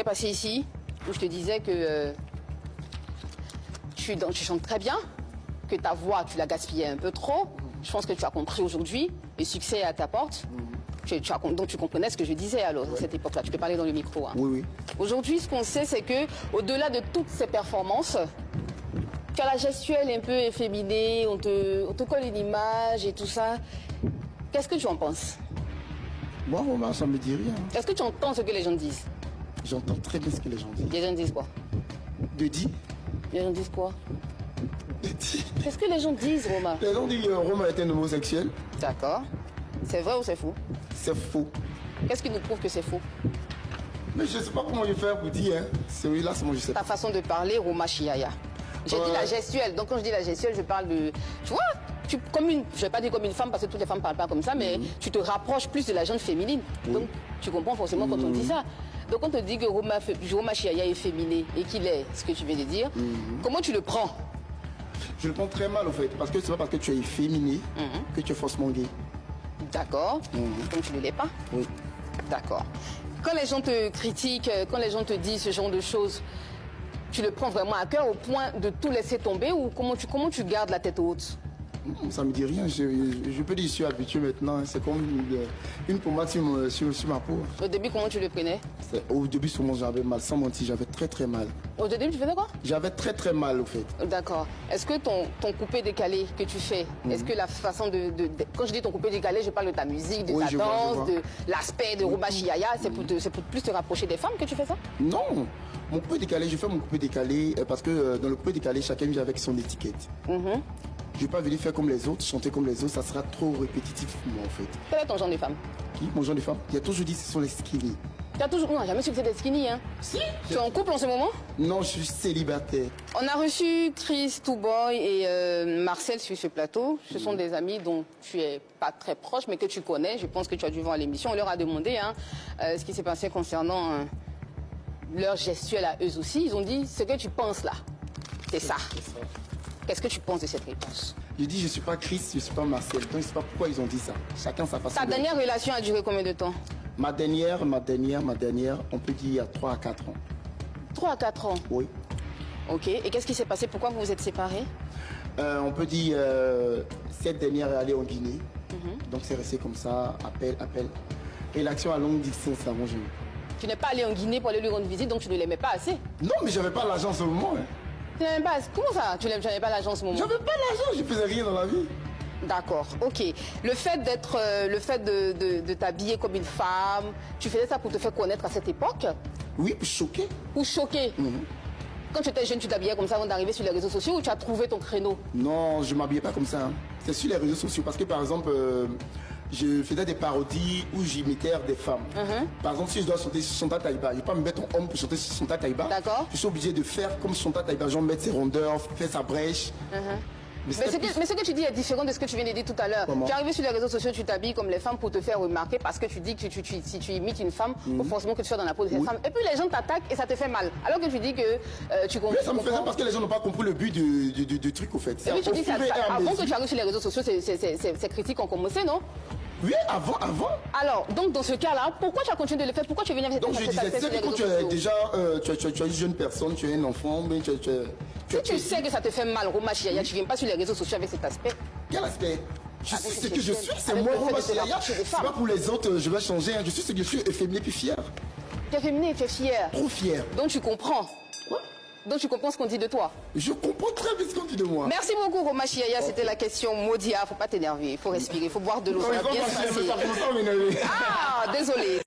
J'ai passé ici où je te disais que tu chantes très bien, que ta voix, tu l'as gaspillée un peu trop. Je pense que tu as compris aujourd'hui, le succès est à ta porte. Donc tu comprenais ce que je disais alors à cette époque-là. Tu peux parler dans le micro. Hein. Oui, oui. Aujourd'hui, ce qu'on sait, c'est que au-delà de toutes ces performances, tu as la gestuelle un peu efféminée, on te colle une image et tout ça. Qu'est-ce que tu en penses? Moi, ça me dit rien. Est-ce que tu entends ce que les gens disent? J'entends très bien ce que les gens disent. Les gens disent quoi? De dit. Les gens disent quoi? De dit. Qu'est-ce que les gens disent, Roma? Les gens disent que Roma est un homosexuel. D'accord. C'est vrai ou c'est faux? C'est faux. Qu'est-ce qui nous prouve que c'est faux? Mais je ne sais pas comment je vais faire pour dire. Hein. C'est oui, là, c'est moi, je sais pas. Ta façon de parler, Roma Chiaya. J'ai dit la gestuelle. Donc quand je dis la gestuelle, je parle de... Tu vois, je ne vais pas dire comme une femme parce que toutes les femmes ne parlent pas comme ça, mais tu te rapproches plus de la gente féminine. Donc tu comprends forcément quand on dit ça. Donc on te dit que Roma Chiaya est féminé et qu'il est ce que tu viens de dire. Comment tu le prends? Je le prends très mal, en fait, parce que c'est pas parce que tu es efféminé que tu es forcément gay. D'accord. Donc tu ne l'es pas? Oui. D'accord. Quand les gens te critiquent, quand les gens te disent ce genre de choses, tu le prends vraiment à cœur au point de tout laisser tomber ou comment tu gardes la tête haute? Ça me dit rien. Je peux dire que je suis habitué maintenant. C'est comme une pommade sur ma peau. Au début, comment tu le prenais? Au début, souvent, j'avais mal. Sans mentir, j'avais très mal. Au début, tu faisais quoi? J'avais très mal, au fait. D'accord. Est-ce que ton coupé décalé que tu fais, est-ce que la façon quand je dis ton coupé décalé, je parle de ta musique, de ta danse, de l'aspect de Roma Chiaya, c'est pour plus te rapprocher des femmes que tu fais ça? Non. Mon coupé décalé, je fais mon coupé décalé parce que dans le coupé décalé, chacun vient avec son étiquette. Je ne vais pas venir faire comme les autres, chanter comme les autres, ça sera trop répétitif pour moi en fait. Quel est ton genre de femme? Qui? Mon genre de femme? Il a toujours dit que ce sont les skinny. Tu as toujours... Non, jamais su que c'était des skinny, hein? Si. Tu es en couple en ce moment? Non, je suis célibataire. On a reçu Chris, Touboy et Marcel sur ce plateau. Ce sont des amis dont tu es pas très proche, mais que tu connais. Je pense que tu as dû voir l'émission. On leur a demandé ce qui s'est passé concernant leur gestuelle à eux aussi. Ils ont dit ce que tu penses là. C'est ça. Qu'est-ce que tu penses de cette réponse? Je dis, je ne suis pas Chris, je ne suis pas Marcel. Donc, je ne sais pas pourquoi ils ont dit ça. Chacun sa façon. Ta dernière relation a duré combien de temps? Ma dernière, on peut dire il y a 3 à 4 ans. 3 à 4 ans? Oui. Ok. Et qu'est-ce qui s'est passé? Pourquoi vous vous êtes séparés? On peut dire, cette dernière est allée en Guinée. Donc, c'est resté comme ça, appel. Et l'action à longue distance, ça mange. Tu n'es pas allé en Guinée pour aller lui rendre visite, donc tu ne l'aimais pas assez? Non, mais j'avais pas l'argent en ce moment. Hein. Tu n'aimais pas... Comment ça? Tu n'avais pas l'argent en ce moment? J'avais pas l'argent, je faisais rien dans la vie. D'accord, ok. Le fait de t'habiller comme une femme, tu faisais ça pour te faire connaître à cette époque? Oui, pour choquer. Pour choquer? Quand tu étais jeune, tu t'habillais comme ça avant d'arriver sur les réseaux sociaux ou tu as trouvé ton créneau? Non, je ne m'habillais pas comme ça. Hein. C'est sur les réseaux sociaux parce que par exemple, je faisais des parodies où j'imitais des femmes. Par exemple, si je dois chanter Chanta Taïba, je ne vais pas me mettre en homme pour chanter Chanta Taïba. D'accord. Je suis obligé de faire comme Chanta Taïba, genre mettre ses rondeurs, faire sa brèche. Mais ce que tu dis est différent de ce que tu viens de dire tout à l'heure. Tu es arrivé sur les réseaux sociaux, tu t'habilles comme les femmes pour te faire remarquer parce que tu dis que si tu imites une femme, il faut forcément que tu sois dans la peau de cette femme. Et puis les gens t'attaquent et ça te fait mal. Alors que tu dis que tu comprends. Mais ça me faisait parce que les gens n'ont pas compris le but du truc au fait. Et puis tu dis avant que tu arrives sur les réseaux sociaux, ces critiques ont commencé, non? Oui, avant. Alors, donc dans ce cas-là, pourquoi tu as continué de le faire? Pourquoi tu es venu avec cette Donc je disais, c'est que quand tu es déjà tu es une jeune personne, tu es un enfant, mais si tu sais que ça te fait mal, Roma Chiaya, tu ne viens pas sur les réseaux sociaux avec cet aspect. Quel aspect? Je suis ce que je suis, c'est moi Roma Chiaya. C'est pas pour les autres, je vais changer. Je suis ce que je suis, efféminé puis fier. Tu es féminin et tu es fier. Trop fier. Donc tu comprends. Quoi? Donc tu comprends ce qu'on dit de toi. Je comprends très bien ce qu'on dit de moi. Merci beaucoup Roma Chiaya, c'était la question Modia. Faut pas t'énerver, il faut respirer, il faut boire de l'eau. Ah, désolé.